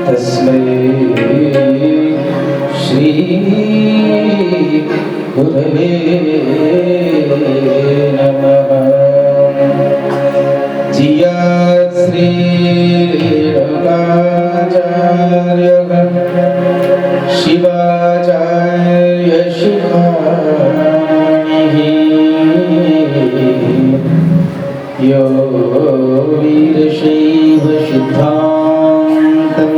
तस्मै श्री गुरवे नमः। जिया श्री रेणुकाचार्य शिवाचार्य शिखामणिः यो वीरशैव सिद्धान्तं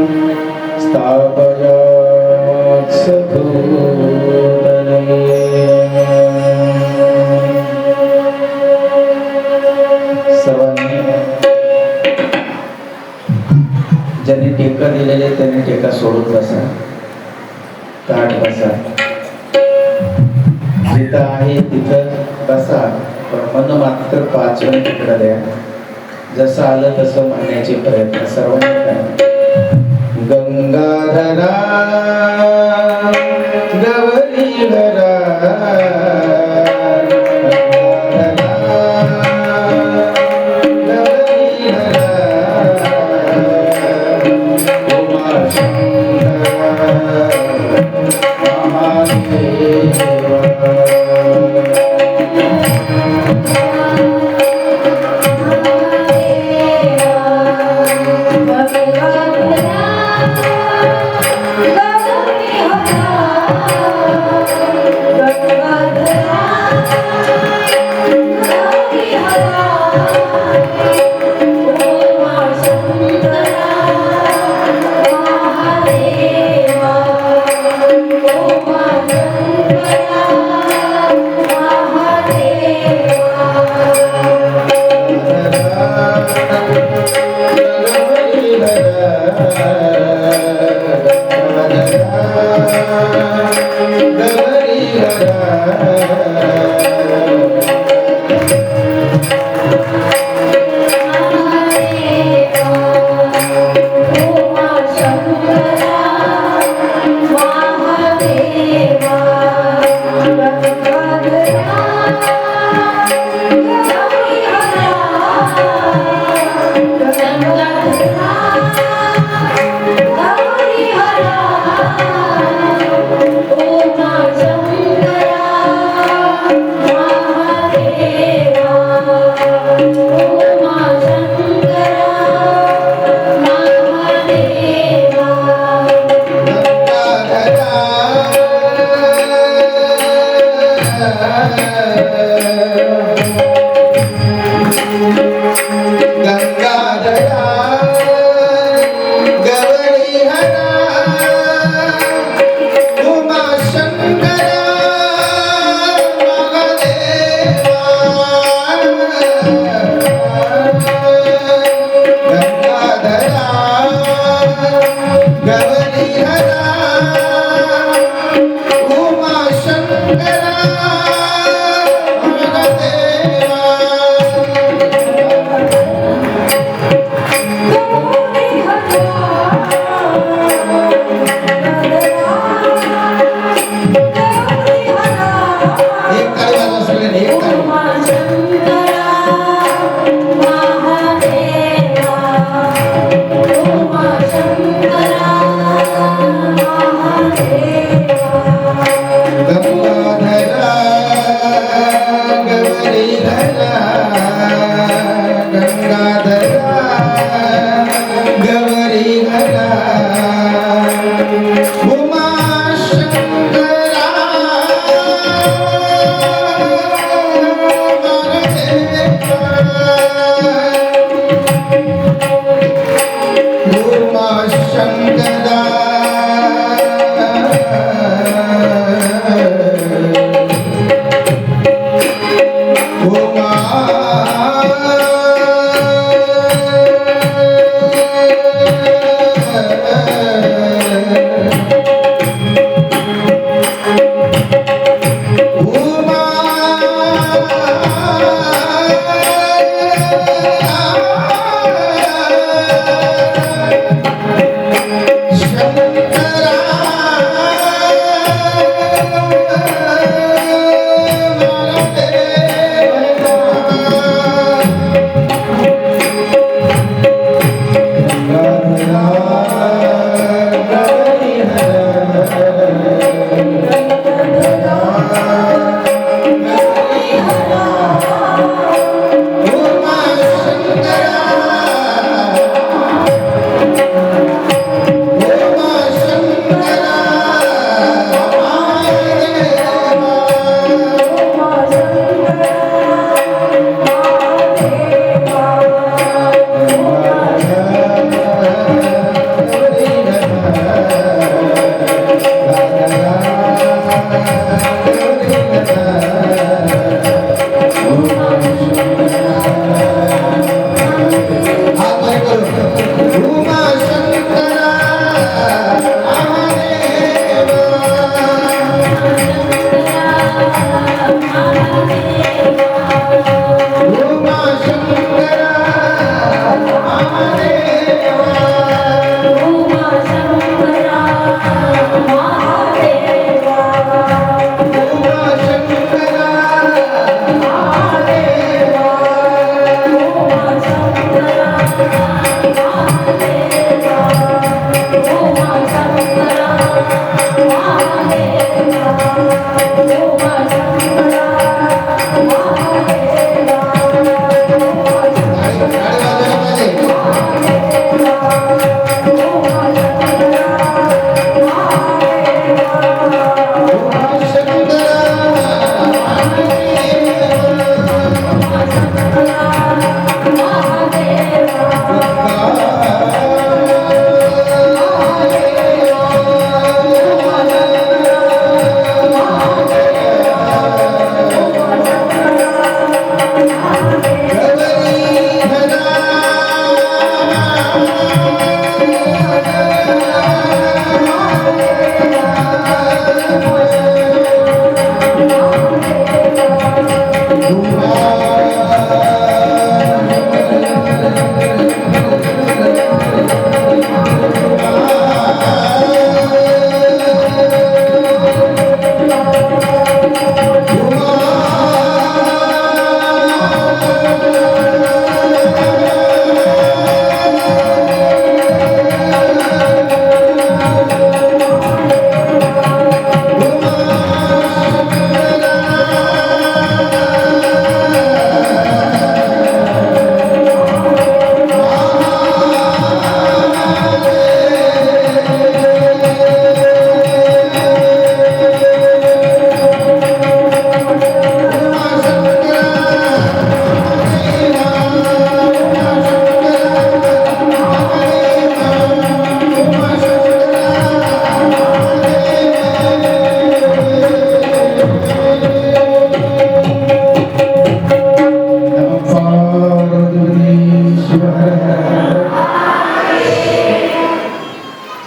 स्थापयात् सभूतले। सर्वांनी ज्यांनी टेका दिलेले त्यांनी टेका सोडून बसा, ताट बसा, जिथं आहे तिथं बसा, पण मन मात्र 5 वेळा तिकडं द्या. जसं आलं तसं म्हणण्याचे प्रयत्न सर्वांनी करा. गंगाधरा गौरीधरा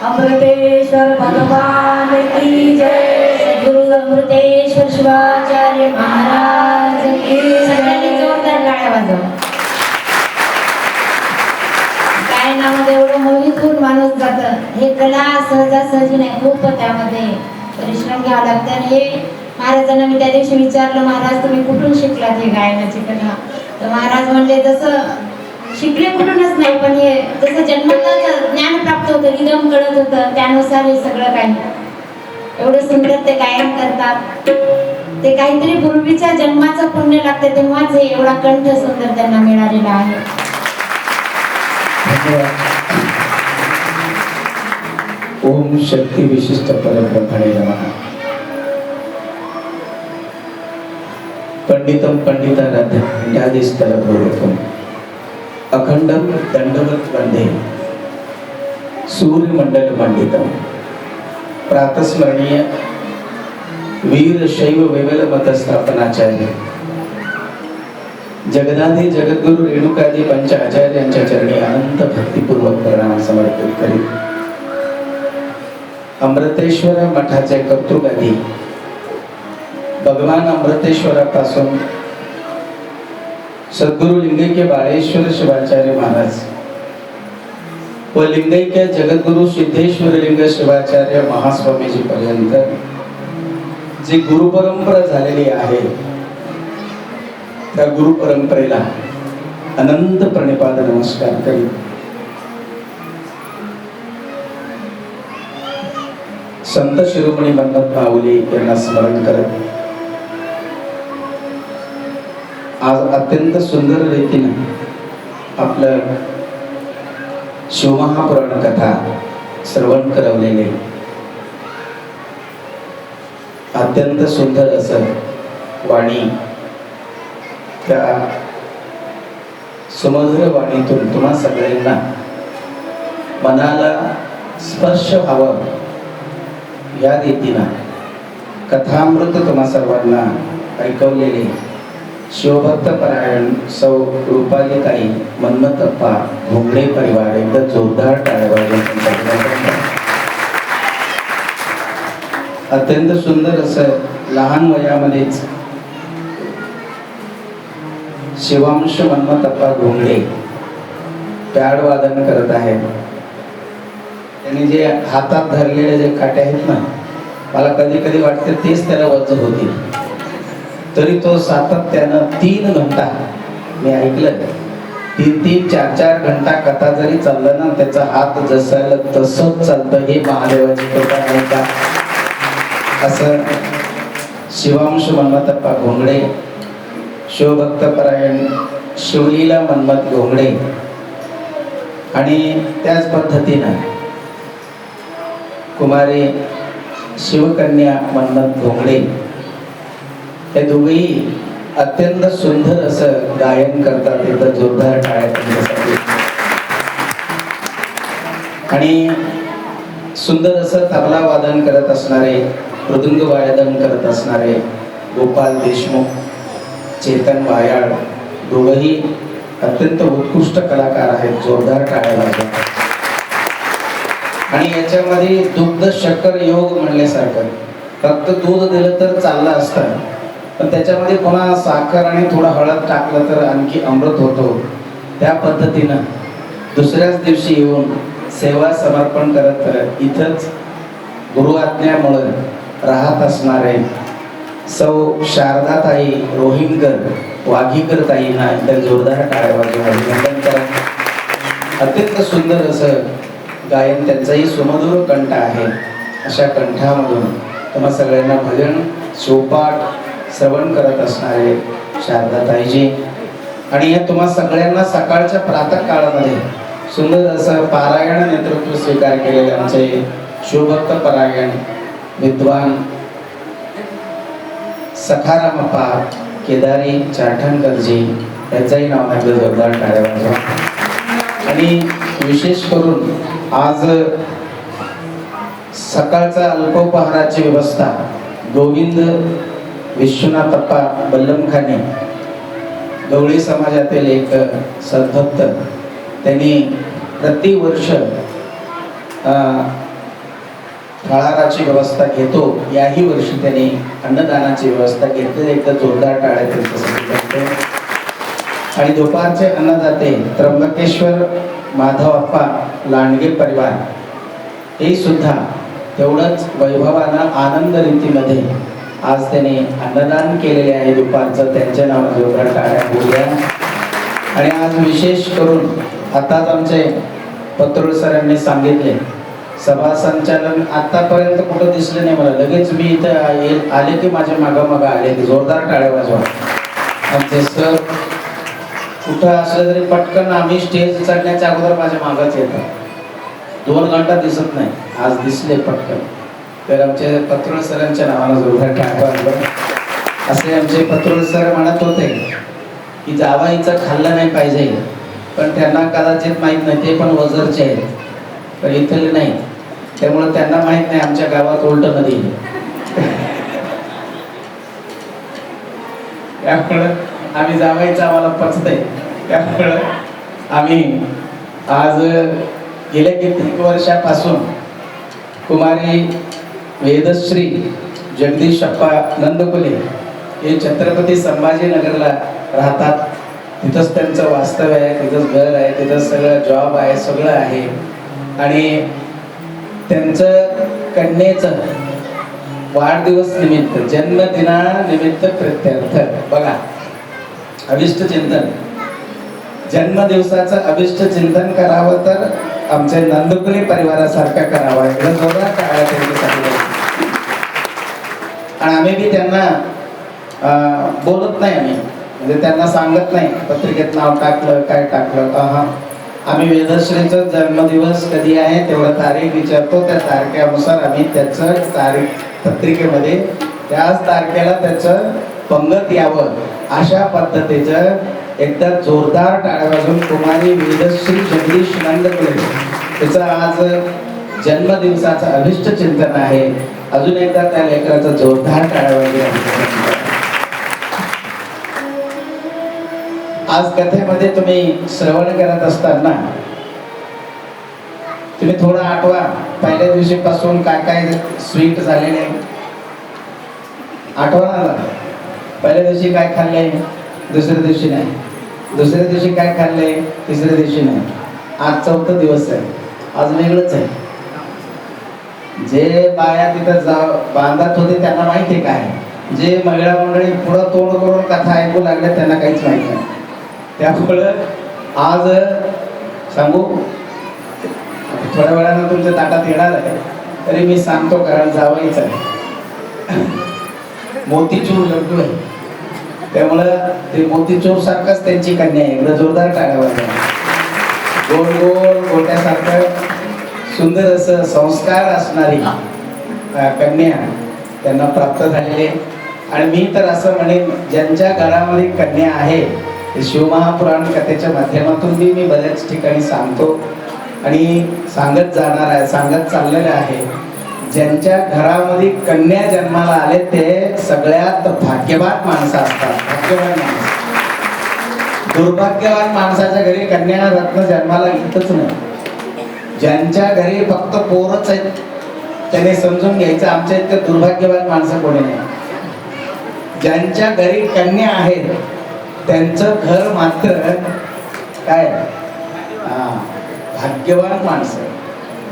अमृतेश्वर भगवान की जय। सद्गुरु अमृतेश्वर शिवाचार्य महाराज की सगळ्यांनी जोरदार टाळ्या वाजवा। गायनामध्ये एवढं मोहित होऊन माणूस जातं, हे कला सहजासहजी नाही, खूप त्यामध्ये परिश्रम घ्यावा लागतं। आणि हे महाराजांना मी त्या दिवशी विचारलं, महाराज तुम्ही कुठून शिकलात हे गायनाची कला? तर महाराज म्हणले तसं शिकले कुठूनच नाही, पण हे जसं जन्मतःच ज्ञान प्राप्त होतं, रिदम कळत होतं, त्यानुसार हे सगळं काही एवढं सुंदर ते गायन करतात। ते काहीतरी पूर्वीच्या जन्माचं पुण्य लागते, तेव्हाच हे एवढा कंठ सुंदर त्यांना मिळालेला आहे। ओम शक्ती विशिष्ट परब्रह्मणे नमः। पंडितम पंडिताराध्यादिस्तरभूतम अखंडम दंडवत वंदे सूर्यमंडल मंडितम। प्रातस्मरणीय वीर शैव वैवल मतस्थापनाचार्य जगदाधी जगद्गुरु रेणुकाजी पंच आचार्यांच्या चरणी अनंत भक्तिपूर्वक प्रणाम समर्पित करीत अमृतेश्वर मठाचे कर्तृगादी भगवान अमृतेश्वरापासून सद्गुरु लिंगैक्य बाळेश्वर शिवाचार्य महाराज व लिंगैक्य जगद्गुरु सिद्धेश्वर लिंग शिवाचार्य महास्वामीजी पर्यंत जी गुरु परंपरा झालेली आहे, त्या गुरु परंपरेला अनंत प्रणिपात नमस्कार करीत संत शिरोमणी मन्मथ माऊली यांना स्मरण करत आज अत्यंत सुंदर रीतीने आपलं शिवमहापुराण कथा श्रवण करवलेले अत्यंत सुंदर असं वाणी, त्या सुमधुर वाणीतून तुम्हा सगळ्यांना मनाला स्पर्श व्हावं या रीतीनं कथामृत तुम्हा सर्वांना ऐकवलेले शिवभक्त परायण सौ रूपालीताई मन्मथप्पा घोंगडे परिवार एकदा जोरदार टाळ्या वाजवून अत्यंत सुंदर असं लहान वयामध्येच शिवांश मन्मथप्पा घोंगडे पॅड वादन करत आहेत। आणि जे हातात धरलेले जे काटे आहेत ना, मला कधी कधी वाटते तेच त्याला वज्र होतील. तरी तो सातत्यानं 3 घंटा, मी ऐकलं 3-3, 4-4 घंटा कथा जरी चाललं ना, त्याचा हात जसायला तसंच चालतं. हे महादेवाची कृपा आहे का? असं शिवांश मन्मथप्पा घोंगडे, शिवभक्तपरायण शिवलीला मन्मथ घोंगडे, आणि त्याच पद्धतीनं कुमारी शिवकन्या मन्मथ घोंगडे, हे दोघेही अत्यंत सुंदर असं गायन करतात. एकदा जोरदार टाळ्या त्यांच्यासाठी. आणि सुंदर असं तबला वादन करत असणारे, मृदुंग वादन करत असणारे गोपाल देशमुख, चेतन वायाळ, दोघंही अत्यंत उत्कृष्ट कलाकार आहेत. जोरदार टाळ्या वाजवा. आणि याच्यामध्ये दुग्ध शक्कर योग म्हणल्यासारखं, फक्त दूध दिलं तर चाललं असतं, पण त्याच्यामध्ये पुन्हा साखर आणि थोडं हळद टाकलं तर आणखी अमृत होतो. त्या पद्धतीनं दुसऱ्याच दिवशी येऊन सेवा समर्पण करत इथंच गुरु आज्ञामुळे राहत असणारे सौ शारदाताई रोहिंकर वाघीकर ताईंना इतर जोरदार टाळ्या वाजवून अभिनंदन करा. अत्यंत सुंदर असं गायन, त्यांचाही सुमधुर कंठ आहे. अशा कंठामधून तुम्हा सगळ्यांना भजन शिवपाठ श्रवण करत असणारे शारदाताईजी, आणि हे तुम्हा सगळ्यांना सकाळच्या प्रातः काळामध्ये सुंदर असं पारायण नेतृत्व स्वीकार केलेले आमचे शिवभक्त परायण विद्वान सखारामप्पा केदारी चाठणकरजी, यांचंही नाव आपलं जोरदार टाळ्या वाजवा. आणि विशेष करून आज सकाळचा अल्पोपहाराची व्यवस्था गोविंद विश्वनाथप्पा बल्लमखाने, गवळी समाजातील एक सद्भक्त, त्यांनी प्रतिवर्ष फळाराची व्यवस्था घेतो. याही वर्षी त्यांनी अन्नदानाची व्यवस्था घेतली. एकदा जोरदार टाळ्या त्यांच्यासाठी करतो. आणि दुपारचे अन्नदाते त्र्यंबकेश्वर माधवप्पा लांडगे परिवार, हे सुद्धा तेवढंच वैभवानं आनंद रीतीमध्ये आज त्यांनी अन्नदान केलेले आहे दुपारचं. त्यांच्या नावानं जोरदार टाळ्या बोलूया. आणि आज विशेष करून आताच आमचे पत्रोळ सरांनी सांगितले, सभा संचालन आतापर्यंत कुठं दिसलं नाही मला. लगेच मी इथं आले की माझ्या मागं आले. जोरदार टाळ्या वाजवा. आमचे सर कुठं असलं तरी पटकन आम्ही स्टेज चढण्याच्या अगोदर माझ्या मागच येतात. 2 घंटा दिसत नाही, आज दिसले पटकन. तर आमचे पत्रोळ सरांच्या नावानं जोरदार टाळ्या वाजवा. असे आमचे पत्रोळ सर म्हणत होते की जावाईचं खाल्लं नाही पाहिजे, पण त्यांना कदाचित माहीत नाही, ते पण वजरचे आहेत, पण इथले नाही. त्यामुळे त्यांना माहित नाही आमच्या गावात उलट नदी. त्यामुळं आम्ही जावायचं आम्हाला पचतंय. त्यामुळं आम्ही आज गेल्या कित्येक वर्षापासून कुमारी वेदश्री जगदीशप्पा नंदकुले हे छत्रपती संभाजीनगरला राहतात. तिथंच त्यांचं वास्तव्य आहे, तिथंच घर आहे, तिथंच सगळं जॉब आहे, सगळं आहे. आणि त्यांचं कन्येचं वाढदिवस निमित्त, जन्मदिनानिमित्त प्रित्यर्थ बघा, अभिष्ट चिंतन, जन्मदिवसाचं अभिष्ट चिंतन करावं तर आमच्या नंदकुले परिवारासारखं करावं. एकदम जोरात टाळ्या त्यांच्यासाठी. आणि आम्ही बी त्यांना बोलत नाही, आम्ही म्हणजे त्यांना सांगत नाही पत्रिकेत नाव टाकलं काय टाकलं. आम्ही वेदश्रीचा जन्मदिवस कधी आहे तेवढं तारीख विचारतो. त्या तारखेनुसार आम्ही त्याचं तारीख पत्रिकेमध्ये त्याच तारखेला त्याचं पंगत यावं अशा पद्धतीचं एकदा जोरदार टाळ्या वाजवून कुमारी वेदश्री जगदीश नंदकुले त्याचं आज जन्मदिवसाचं अभिष्ट चिंतन आहे. अजून एकदा त्या लेकराचं जोरदार टाळ्या वाजवून. आज कथेमध्ये तुम्ही श्रवण करत असताना तुम्ही थोडं आठवा, पहिल्या दिवशीपासून काय काय स्वीट झालेले आठवा ना. पहिल्या दिवशी काय खाल्लंय, दुसऱ्या दिवशी नाही, दुसऱ्या दिवशी काय खाल्लंय, तिसऱ्या दिवशी नाही. आज 4था दिवस आहे, आज वेगळंच आहे. जे बाया तिथं बांधत होते त्यांना माहिती काय, जे महिला मंडळी पुढं तोंड करून कथा ऐकू लागल्या त्यांना काहीच माहिती नाही. त्यामुळं आज सांगू, थोड्या वेळानं तुमच्या ताटात येणार आहे, तरी मी सांगतो कारण जावायचं आहे. मोतीचूर लड्डू आहे, त्यामुळं ते मोतीचूर सारखंच त्यांची कन्या आहे. एकदा जोरदार टाळ्या वाजवा. गोल गोल गोट्यासारखं सुंदर असं संस्कार असणारी कन्या त्यांना प्राप्त झालेली आहे. आणि मी तर असं म्हणेन, ज्यांच्या घरामध्ये कन्या आहे ते शिवमहापुराण कथेच्या माध्यमातून मी बऱ्याच ठिकाणी सांगतो आणि सांगत जाणार आहे, सांगत चाललेलं आहे. ज्यांच्या घरामध्ये कन्या जन्माला आले ते सगळ्यात भाग्यवान माणसं असतात. भाग्यवान माणसं. दुर्भाग्यवान माणसाच्या घरी कन्या रत्न जन्माला येतच नाही. ज्यांच्या घरी फक्त पोरच आहेत त्याने समजून घ्यायचं आमच्या इतके दुर्भाग्यवान माणसं कोणी नाही. ज्यांच्या घरी कन्या आहेत त्यांचं घर मात्र काय, भाग्यवान माणसं.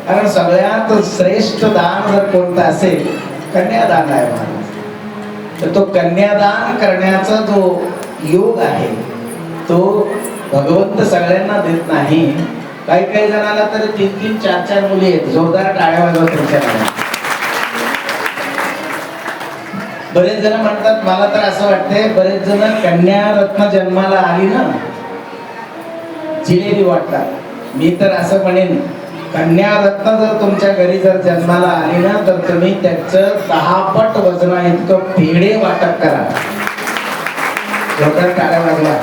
कारण सगळ्यात श्रेष्ठ दान जर कोणतं असेल कन्यादान आहे महाराज. तर तो कन्यादान करण्याचा जो योग आहे तो भगवंत सगळ्यांना देत नाही. काही काही जणाला तर 3-3, 4-4 मुली आहेत. जोरदार टाळ्या वाजवा त्यांच्या. बरेच जण म्हणतात, मला तर असं वाटतंय बरेच जण कन्या रत्न जन्माला आली ना जिलेबी वाटतात. मी तर असं म्हणेन, कन्या रत्न जर तुमच्या घरी जर जन्माला आली ना तर तुम्ही त्याचं 10 पट वजना इतकं पेढे वाटप करा. जोरदार टाळ्या वाजवा.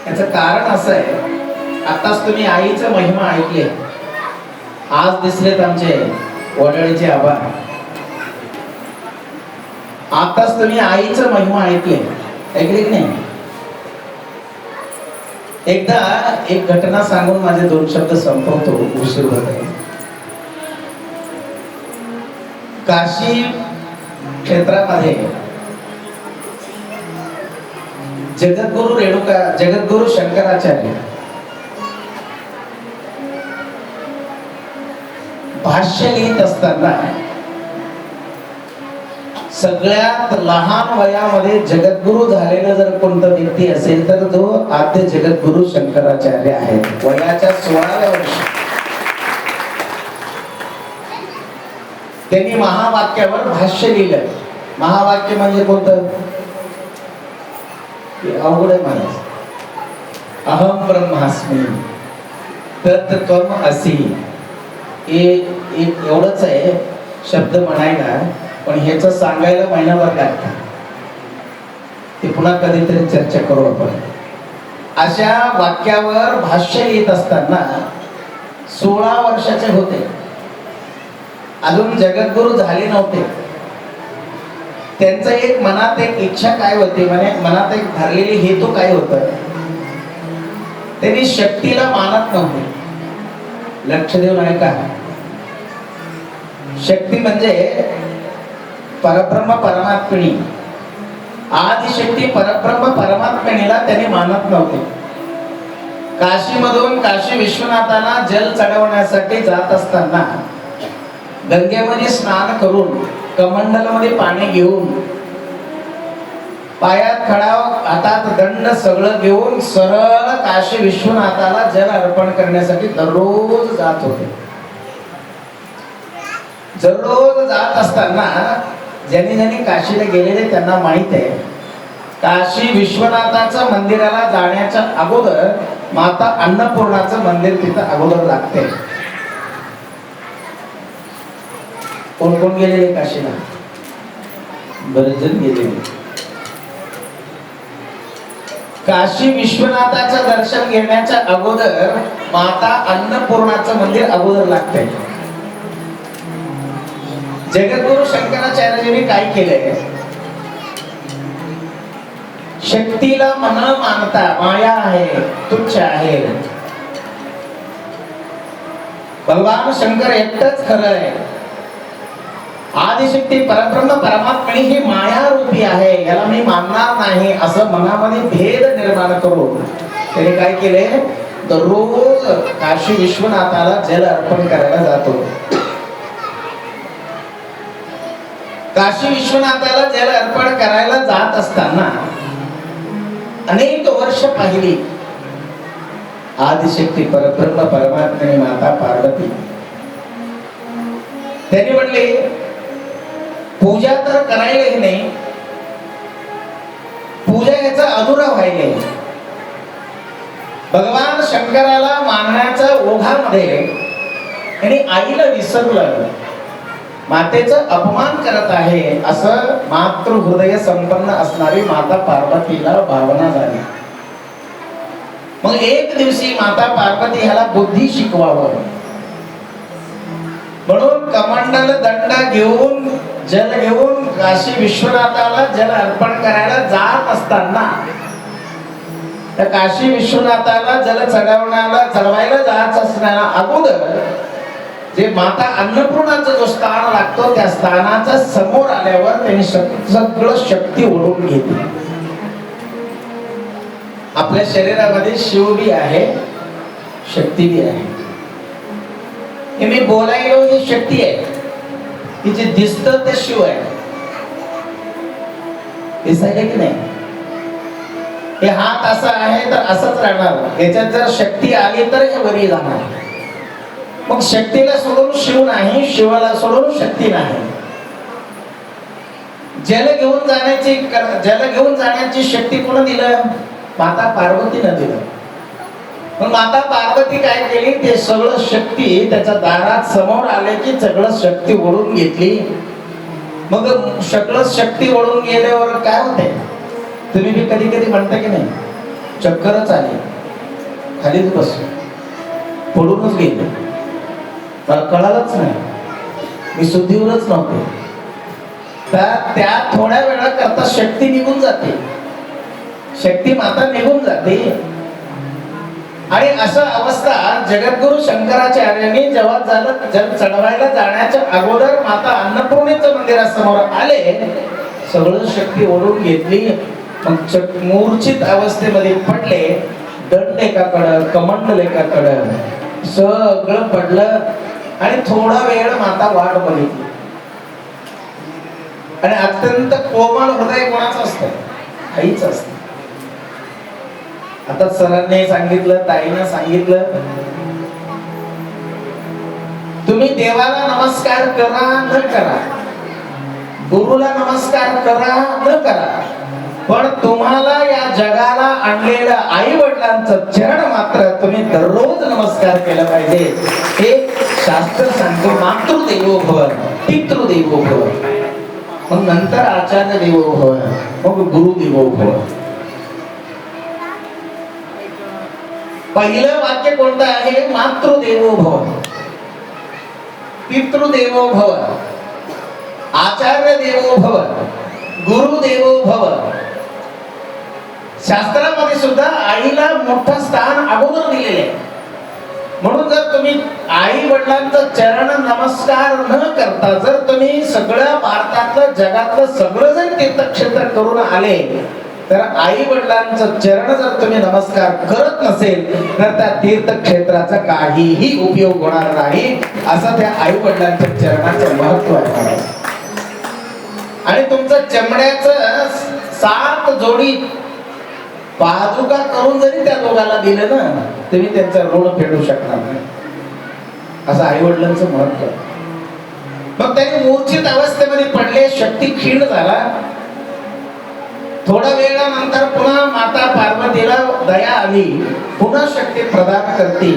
याचं कारण असं आहे, आताच तुम्ही आईचं महिमा ऐकले. आज दिसलेत आमचे वडळीचे आभार. आताच तुम्ही आईचं महिमा ऐकले की नाही. एकदा एक घटना सांगून माझे 2 शब्द संपवतो, उशीर होत आहे. काशी क्षेत्रामध्ये जगद्गुरु शंकराचार्य भाष्य लिहित असताना सगळ्यात लहान वयामध्ये जगद्गुरु झालेला जर कोणता व्यक्ती असेल तर तो आद्य जगद्गुरु शंकराचार्य आहेत. वयाच्या 16व्या वर्षी त्यांनी महावाक्यावर भाष्य लिहिलं. महावाक्य म्हणजे कोणतं, अवघड आहे महाराज. अहम ब्रह्मास्मी तत्त्वम असि. एवढंच आहे शब्द म्हणायला, पण ह्याच सांगायला महिनाभर लागतं. ते पुन्हा कधीतरी चर्चा करू आपण. अशा वाक्यावर भाष्य लिहित असताना 16 वर्षाचे होते, अजून जगद्गुरु झाले नव्हते. त्यांचं एक मनात एक इच्छा काय होती, मनात एक धरलेली हेतू काय होत, त्यांनी शक्तीला मानत नव्हते. लक्ष देऊन ऐका. शक्ती म्हणजे परब्रह्म परमात्मनी, आदिशक्ती परब्रह्म परमात्मनीला त्यांनी मानत नव्हते. काशीमधून काशी विश्वनाथाला जल चढवण्यासाठी जात असताना गंगेमध्ये स्नान करून कमंडलमध्ये पाणी घेऊन पायात खडाव हातात दंड सगळं घेऊन सरळ काशी विश्वनाथाला जल अर्पण करण्यासाठी दररोज जात होते. दररोज जात असताना ज्यांनी ज्यांनी काशीला गेलेले त्यांना माहित आहे, काशी विश्वनाथाचं मंदिराला जाण्याच्या अगोदर माता अन्नपूर्णाचं मंदिर तिथं अगोदर लागते. कोण कोण गेलेले काशीला? बरेच जण गेलेले. काशी विश्वनाथाचं दर्शन घेण्याच्या अगोदर माता अन्नपूर्णाचं मंदिर अगोदर लागते. जगद्गुरु शंकराचार्यांनी काय केलंय, शक्तीला मन मानता माया आहे, तुच्छ आहे. भगवान शंकर एकटच खरं आहे. आदिशक्ती परब्रह्म परमात्मनी ही माया रूपी आहे, याला मी मानणार नाही असं मनामध्ये भेद निर्माण करून त्याने काय केले, दररोज काशी विश्वनाथाला जल अर्पण करायला जातो. काशी विश्वनाथाला जल अर्पण करायला जात असताना अनेक वर्ष पाहिली आदिशक्ती परब्रह्म परमात्म्याने माता पार्वती. त्यांनी म्हणले पूजा तर करायला नाही, पूजा याचा अधुरा व्हायले. भगवान शंकराला मानण्याच्या ओघामध्ये यांनी आईला विसरलं, मातेचा अपमान करत आहे असं मातृहृदय संपन्न असणारी माता पार्वतीला भावना झाली. मग एक दिवशी माता पार्वती ह्याला बुद्धी शिकवावं म्हणून कमंडल दंड घेऊन जल घेऊन काशी विश्वनाथाला जल अर्पण करायला जात असताना त्या काशी विश्वनाथाला जल चढवायला जात असताना अगोदर जे माता अन्नपूर्णाचा जो स्थान लागतो त्या स्थानाच्या समोर आल्यावर त्यांनी सगळं शक्ती ओढून घेतली. आपल्या शरीरामध्ये शिव बी आहे, शक्ती बी आहे. हे मी बोलायलो ही शक्ती आहे, की जे दिसतं ते शिव आहे. दिसायला की नाही? हे हात असा आहे तर असंच राहणार, याच्यात जर शक्ती आली तर हे वरी जाणार. मग शक्तीला सोडून शिव नाही, शिवाला सोडून शक्ती नाही. जल घेऊन जाण्याची शक्ती कोण दिलं? माता पार्वतीनं दिलं. मग माता पार्वती काय केली? ते सगळं शक्ती त्याच्या दारात समोर आले की सगळं शक्ती ओढून घेतली. मग सगळं शक्ती ओढून गेल्यावर काय होते? तुम्ही बी कधी कधी म्हणता की नाही, चक्करच आली, खालीच बसलो, पडूनच गेले, मला कळालंच नाही, मी सुधीवरच नव्हते. त्या थोड्या वेळा करता शक्ती निघून जाते, शक्ती माता निघून जाते. आणि अशा अवस्था जगद्गुरु शंकराचार्यांनी जेव्हा झालं जल चढवायला जाण्याच्या अगोदर माता अन्नपूर्णेच्या मंदिरासमोर आले, सगळं शक्ती ओढून घेतली. मग मूर्छित अवस्थेमध्ये पडले. दंड एकाकडं, कमंडल एकाकडं, सगळं पडलं. आणि थोडा वेळ माता वाट बघितली. आणि अत्यंत कोमल हृदय कोणाचं असतं? आईच असतं. आता सरांनी सांगितलं, ताईनं सांगितलं, तुम्ही देवाला नमस्कार करा न करा, गुरुला नमस्कार करा न करा, पण तुम्हाला या जगाला आणलेलं आई वडिलांचं चरण मात्र तुम्ही दररोज नमस्कार केला पाहिजे. हे शास्त्र सांगतो. मातृदेवो भव, पितृदेवो भव, मग नंतर आचार्य देवो भव, मग गुरुदेवो भव. पहिलं वाक्य कोणतं आहे? मातृदेवो भव, पितृदेवो भव, आचार्य देवो भव, गुरुदेवो भव. शास्त्रामध्ये सुद्धा आईला मोठं स्थान अगोदर दिलेले आहे. म्हणून जर तुम्ही आई वडिलांचं चरण नमस्कार न करता जर तुम्ही सगळ्या भारतातलं जगातलं सगळं जर तीर्थक्षेत्र करून आले तर आई वडिलांचं चरण जर तुम्ही नमस्कार करत नसेल तर त्या तीर्थक्षेत्राचा काहीही उपयोग होणार नाही. असं त्या आई वडिलांच्या चरणाचं महत्व आहे. आणि तुमचं चमड्याचं 7 जोडी पादुका करून जरी त्या दोघाला दिलं ना, तुम्ही त्यांचं ऋण फेडू शकणार नाही. असं आई वडिलांचं महत्व. मग त्यांनी मूर्छित अवस्थेमध्ये पडले, शक्ती क्षीण झाला. थोड्या वेळानंतर पुन्हा माता पार्वतीला दया आली, पुन्हा शक्ती प्रदान करते.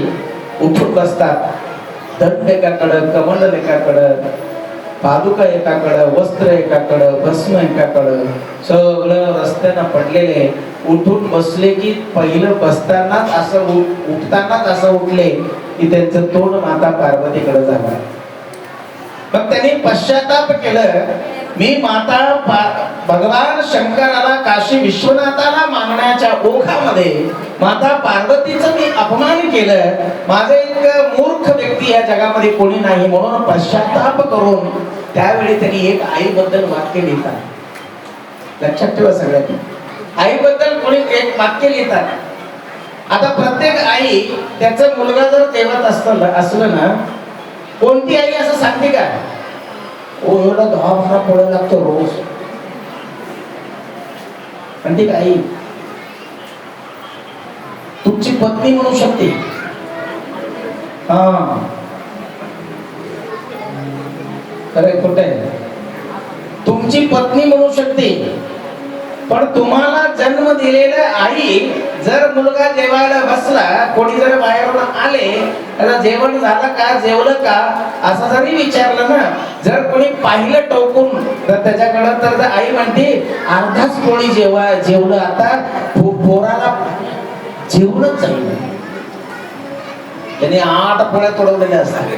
उठून बसतात. दंड एकाकडं, कमंडल एकाकडं, पादुका एकाकडं, वस्त्र एकाकडं, भस्म एकाकडं, सगळं रस्त्यानं पडलेले. उठून बसले की पहिलं बसतानाच असं उठतानाच असं उठले की त्यांचं तोंड माता पार्वतीकडे झालं. मग त्यांनी पश्चाताप केलं, मी माता भगवान शंकराला काशी विश्वनाथाला मागण्याच्या ओघामध्ये माता पार्वतीचं मी अपमान केलं. माझं एक मूर्ख व्यक्ती या जगामध्ये कोणी नाही, म्हणून पश्चाताप करून त्यावेळी त्यांनी एक आईबद्दल वाक्य लिहितात. लक्षात ठेवा सगळ्यांनी, आईबद्दल कोणी एक वाक्य लिहितात. आता प्रत्येक आई त्याचा मुलगा जर तेवत असलं ना, कोणती आई असं सांगते का ओ एवढा 10-12 पोळ्या लागतो रोज? म्हणते का आई? तुमची पत्नी म्हणू शकते हा खरंय खोटंय? तुमची पत्नी म्हणू शकते, पण तुम्हाला जन्म दिलेल्या आई जर मुलगा जेवायला बसला, कोणी जर बाहेरून आले, त्याला जेवण झालं का, जेवलं का असं जरी विचारलं ना, जर कोणी पाहिलं टोकून तर त्याच्याकडं, तर आई म्हणते अर्धाच पोळी जेवलं, आता पोराला जेवणच जाईल. त्याने 8 पोळ्या तोडवलेल्या असतात,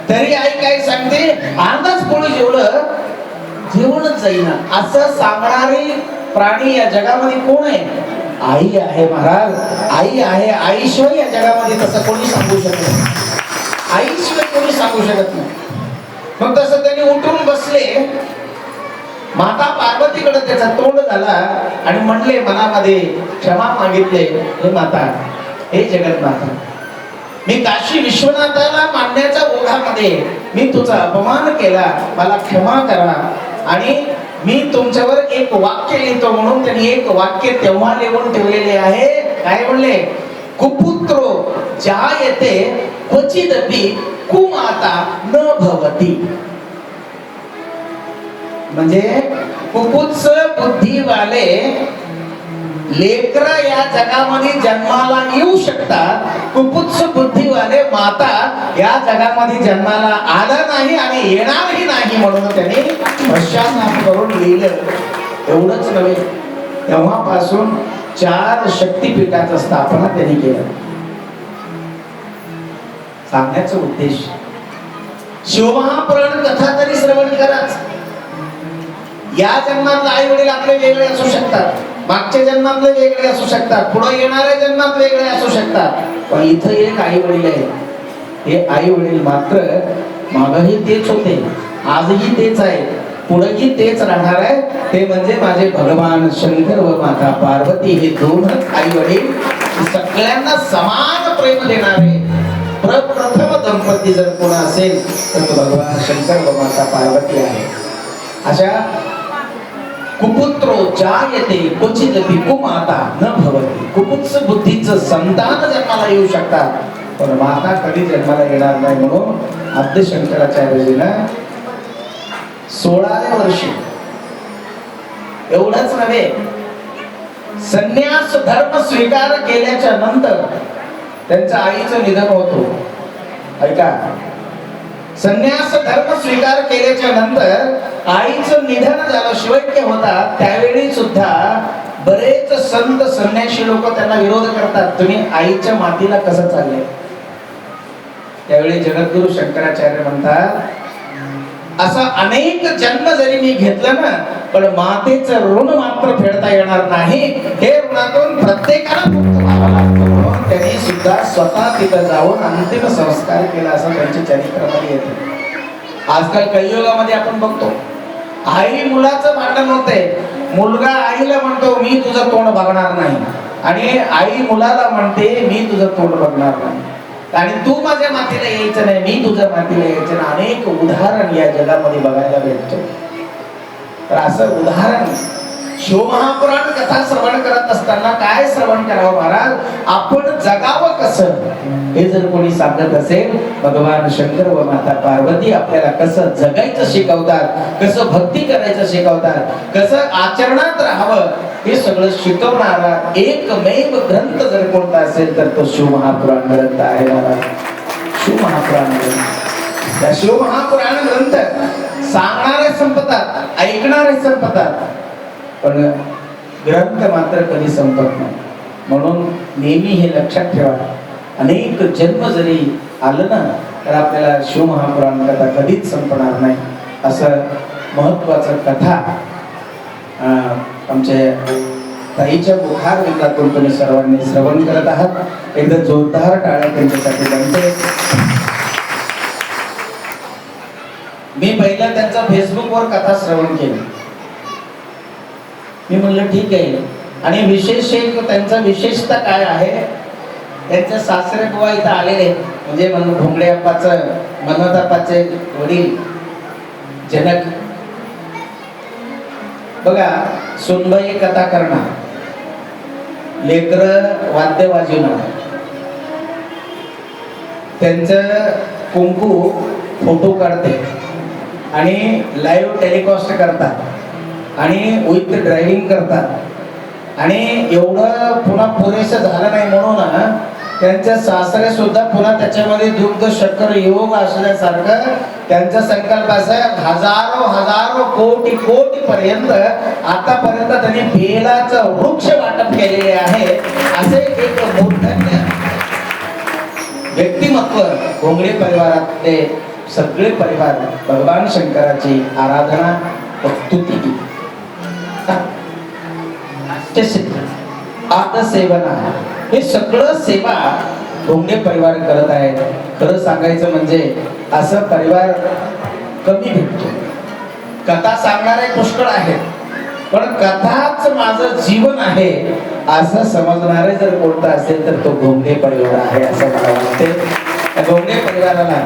तरी आई काय सांगते अर्धाच पोळी जेवलं, जेवणच जाईना. असं सांगणारे प्राणी या जगामध्ये कोण आहे? आई आहे महाराज, आई आहे. आईशिवाय या जगामध्ये तसं कोणी सांगू शकत नाही, आईशिवाय कोणी सांगू शकत नाही. मग तसं त्यांनी उठून बसले, माता पार्वतीकडे त्याचा तोंड झाला आणि म्हणले, मनामध्ये क्षमा मागितले, हे माता, हे जगन्नाथ, मी काशी विश्वनाथाला मानण्याच्या ओघामध्ये मी तुझा अपमान केला, मला क्षमा करा. आणि मी तुमच्यावर एक वाक्य लिहितो, म्हणून त्यांनी एक वाक्य तेव्हा लिहून ठेवलेले आहे. काय म्हणले? कुपुत्रो जायते क्वचिदपि कुमाता न भवति. म्हणजे कुपुत्स बुद्धीवाले लेकर या जगामध्ये जन्माला येऊ शकतात, कुपुत्स बुद्धीवाले माता या जगामध्ये जन्माला आला नाही आणि येणारही नाही, म्हणून त्यांनी पश्चाताप करून लिहिलं. एवढंच नव्हे, तेव्हापासून 4 शक्तिपीठाचं स्थापना त्यांनी केलं. सांगण्याचा उद्देश, शिवमहापुराण कथा तरी श्रवण कराच. या जन्मातले आई वडील आपले वेगळे असू शकतात, मागच्या जन्मातले वेगळे असू शकतात, पुढे येणाऱ्या जन्मात वेगळे असू शकतात, पण इथं एक आई वडील आहे. हे आई वडील मात्र मागही तेच होते, आजही तेच आहे, पुढेही तेच राहणार आहे. ते म्हणजे माझे भगवान शंकर व माता पार्वती. हे दोनच आई वडील सगळ्यांना समान प्रेम देणारे प्रप्रथम दंपती जर कोण असेल तर तो भगवान शंकर व माता पार्वती आहे. अशा कुपुत्रो जायते क्वचिदपि कुमाता न भवति. कुपुत्स बुद्धीचं संतान जन्माला येऊ शकतात, पण माता कधी जन्माला येणार नाही. म्हणून आद्य शंकराचार्यजीनं 16व्या वर्षी, एवढंच नव्हे, संन्यास धर्म स्वीकार केल्याच्या नंतर त्यांच्या आईचं निधन होतो. ऐका, संन्यास धर्म स्वीकार केल्याच्या नंतर आईचं निधन झालं, शिवैक्य होता. त्यावेळी सुद्धा बरेच संत संन्यासी लोक त्यांना विरोध करतात, तुम्ही आईच्या मातीला कसं चालले. त्यावेळी जगद्गुरु शंकराचार्य म्हणतात, असा अनेक जन्म जरी मी घेतलं ना, पण मातेचं ऋण मात्र फेडता येणार नाही. हे ऋणातून प्रत्येकाला मुक्त व्हावं लागतं. म्हणून त्यांनी सुद्धा स्वतः तिथं जाऊन अंतिम संस्कार केला, असं त्यांच्या चरित्रामध्ये येते. आजकाल कलियुगामध्ये आपण बघतो, आई मुलाचं भांडण होतंय. मुलगा आईला म्हणतो मी तुझं तोंड बघणार नाही, आणि आई मुलाला म्हणते मी तुझं तोंड बघणार नाही, आणि तू माझ्या मातीला यायचं नाही, मी तुझ्या मातीला यायचं नाही. अनेक उदाहरण या जगामध्ये बघायला भेटतो. तर असं उदाहरण शिवमहापुराण कथा श्रवण करत असताना काय श्रवण करावं महाराज, आपण जगावं कसं हे जर कोणी सांगत असेल, भगवान शंकर व माता पार्वती आपल्याला कसं जगायचं शिकवतात, कसं भक्ती करायचं शिकवतात, कसं आचरणात राहावं हे सगळं शिकवणारा एकमेव ग्रंथ जर कोणता असेल तर तो शिवमहापुराण ग्रंथ आहे महाराज. शिवमहापुराण ग्रंथ, त्या शिवमहापुराण ग्रंथ सांगणारे संपतात, ऐकणारे संपतात, पण ग्रंथ मात्र कधी संपत नाही. म्हणून नेहमी हे लक्षात ठेवा, अनेक जन्म जरी आलं ना तर आपल्याला शिवमहापुराण कथा कधीच संपणार नाही. असं महत्वाचं कथा आमच्या ताईच्या बुखार विंदातून तुम्ही सर्वांनी श्रवण करत आहात. एकदा जोरदार टाळ्या त्यांच्यासाठी बनते. मी पहिला त्यांचा फेसबुकवर कथा श्रवण केली. मी म्हणलं ठीक आहे, आणि विशेष एक त्यांचा विशेषता काय आहे, त्यांचे सासरे बुवा इथं आलेले, म्हणजे भोंगडे अप्पाचं, मनोहर अप्पाचे वडील जनक. बघा, सुनबाई कथा करणार, लेकर वाद्य वाजवणार, त्यांचं कुंकू फोटो काढते आणि लाईव्ह टेलिकास्ट करतात आणि विथ ड्रायव्हिंग करतात. आणि एवढं पुन्हा पुरेसं झालं नाही म्हणून त्यांच्या सासरे सुद्धा पुन्हा त्याच्यामध्ये दुग्ध शक्कर योग असल्यासारखं त्यांचा संकल्प असा, हजारो हजारो कोटी कोटी पर्यंत आतापर्यंत त्यांनी बेलाचं वृक्ष वाटप केलेले आहे. असे एक मूर्धन्य व्यक्तिमत्व भोंगडे परिवारातले सगळे परिवार भगवान शंकराची आराधना स्तुती आत्मसेवना हे सगळं सेवा भोंगडे परिवार करत आहे. खरं सांगायचं म्हणजे असं परिवार कमी भेटतो. कथा सांगणारे पुष्कळ आहेत, पण कथाच माझं जीवन आहे असं समजणारे जर कोणतं असेल तर तो भोंगडे परिवार आहे असं मला वाटते. भोंगडे परिवाराला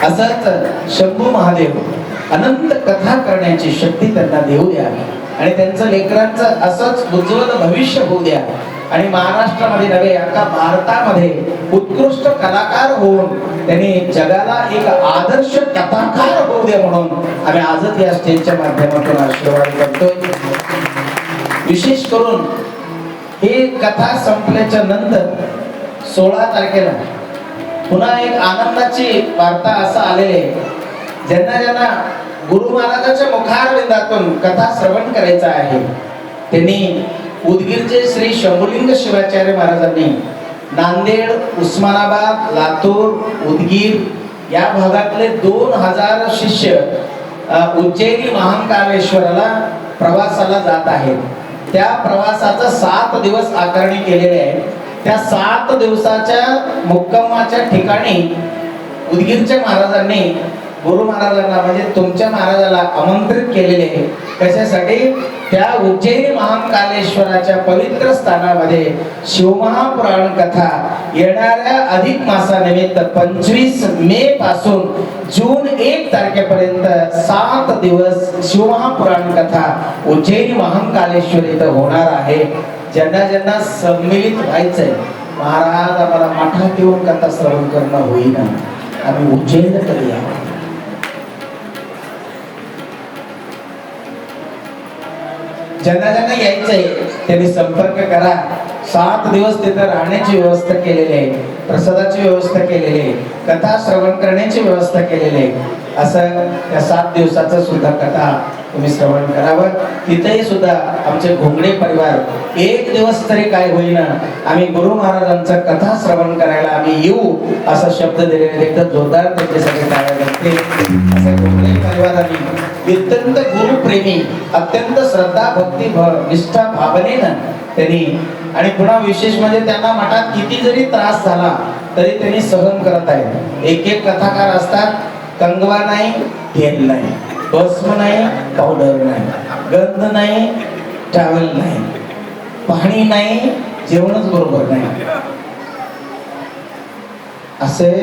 असंच शंभू महादेव अनंत कथा करण्याची शक्ती त्यांना देऊ द्या आणि त्यांचं लेकरांचं असंच उज्ज्वल भविष्य होऊ द्या आणि महाराष्ट्रामध्ये नव्हे अख्खा भारतामध्ये उत्कृष्ट कलाकार होऊन त्यांनी जगाला एक आदर्श कथाकार होऊ द्या म्हणून आम्ही आजच या स्टेजच्या माध्यमातून आशीर्वाद करतोय. विशेष करून ही कथा संपल्याच्या नंतर 16 तारखेला पुन्हा एक आनंदाची वार्ता असं आलेली आहे, ज्यांना गुरु महाराजांच्या मुखारविंदातून कथा श्रवण करायचं आहे त्यांनी उदगीरचे श्री शंभुलिंग शिवाचार्य महाराजांनी नांदेड, उस्मानाबाद, लातूर, उदगीर या भागातले 2000 शिष्य उज्जैनी महाकालेश्वराला प्रवासाला जात आहेत. त्या प्रवासाचं 7 दिवस आकारणी केलेले आहे. त्या 7 दिवसाच्या मुक्कामाच्या ठिकाणी उदगीरच्या महाराजांनी गुरु महाराजांना म्हणजे तुमच्या महाराजाला आमंत्रित केलेले आहे. कशासाठी? त्या उज्जैनी महाकालेश्वराच्या पवित्र स्थानामध्ये शिवमहापुराण कथा येणाऱ्या अधिक मासानिमित्त 25 मे पासून जून 1 तारखेपर्यंत 7 दिवस शिवमहापुराण कथा उज्जैनी महाकालेश्वर इथं होणार आहे. ज्यांना सम्मिलित व्हायचंय, महाराज आम्हाला मठात येऊन कथा श्रवण करणं होईना, आम्ही उज्जैन करूया. ज्यांना यायचंय त्यांनी संपर्क करा. 7 दिवस तिथं राहण्याची व्यवस्था केलेली आहे, प्रसादाची व्यवस्था केलेली आहे, कथा श्रवण करण्याची व्यवस्था केलेली आहे. असं या 7 दिवसाचं सुद्धा कथा तुम्ही श्रवण करावं. तिथेही सुद्धा आमचे भोंगडे परिवार एक दिवस तरी काय होईना आम्ही गुरु महाराजांचा कथा श्रवण करायला आम्ही येऊ असा शब्द दिलेले. एकदम जोरदार त्यांच्यासाठी टाळ्या लागते. असे भोंगडे परिवारांनी अत्यंत गुरुप्रेमी, अत्यंत श्रद्धा भक्ती निष्ठा भावनेनं त्यांनी आणि पुन्हा विशेष म्हणजे त्यांना मठात किती जरी त्रास झाला तरी त्यांनी सहन करत आहेत. एक कथाकार असतात, कंगवा नाही, तेल नाही, भस्म नाही, पावडर नाही, गंध नाही, ट्रॅव्हल नाही, पाणी नाही, जेवणच बरोबर नाही, असे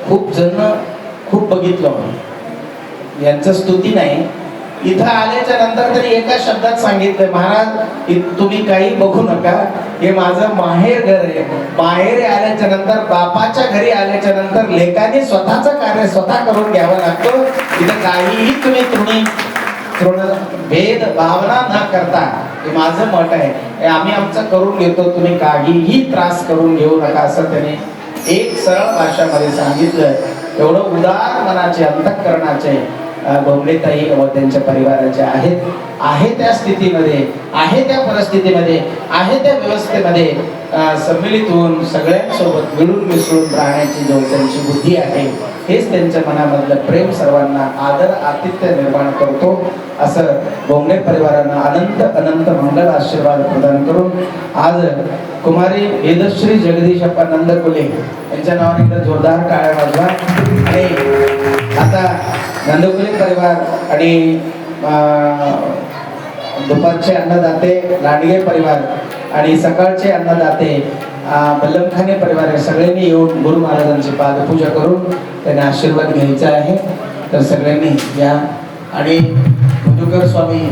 खूप जण खूप बघितलं. यांचं स्तुती नाही. इथं आल्याच्या नंतर तरी एका शब्दात सांगितलं, महाराज तुम्ही काही बघू नका, हे माझं माहेर घर आहे. माहेर आल्याच्या नंतर, बापाच्या घरी आल्याच्या नंतर लेकाने स्वतःचं कार्य स्वतः करून घ्यावं लागतं. इथं काहीही तुम्ही भेद भावना न करता, हे माझं मत आहे, हे आम्ही आमचं करून घेतो, तुम्ही काहीही त्रास करून घेऊ नका असं त्याने एक सरळ भाषामध्ये सांगितलं. एवढं उदार मनाचे, अंतःकरणाचे भोंगडेताई व त्यांच्या परिवाराचे आहेत. आहे त्या स्थितीमध्ये, आहे त्या परिस्थितीमध्ये, आहे त्या व्यवस्थेमध्ये सम्मिलित होऊन सगळ्यांसोबत मिळून मिसळून राहण्याची जो त्यांची बुद्धी आहे, हेच त्यांच्या मनामधलं प्रेम सर्वांना आदर आतिथ्य निर्माण करतो. असं भोंगडे परिवारांना अनंत अनंत मंगल आशीर्वाद प्रदान करून आज कुमारी वेदश्री जगदीश अप्पा नंदकुले यांच्या नावाने एकदा जोरदार टाळ्या वाजवा. आणि आता नंदकुले परिवार आणि दुपारचे अन्नदाते लांडगे परिवार आणि सकाळचे अन्नदाते बल्लमखाने परिवार आहे, सगळ्यांनी येऊन गुरु महाराजांची पादपूजा करून त्यांना आशीर्वाद घ्यायचा आहे. तर सगळ्यांनी या. आणि मधुकर स्वामी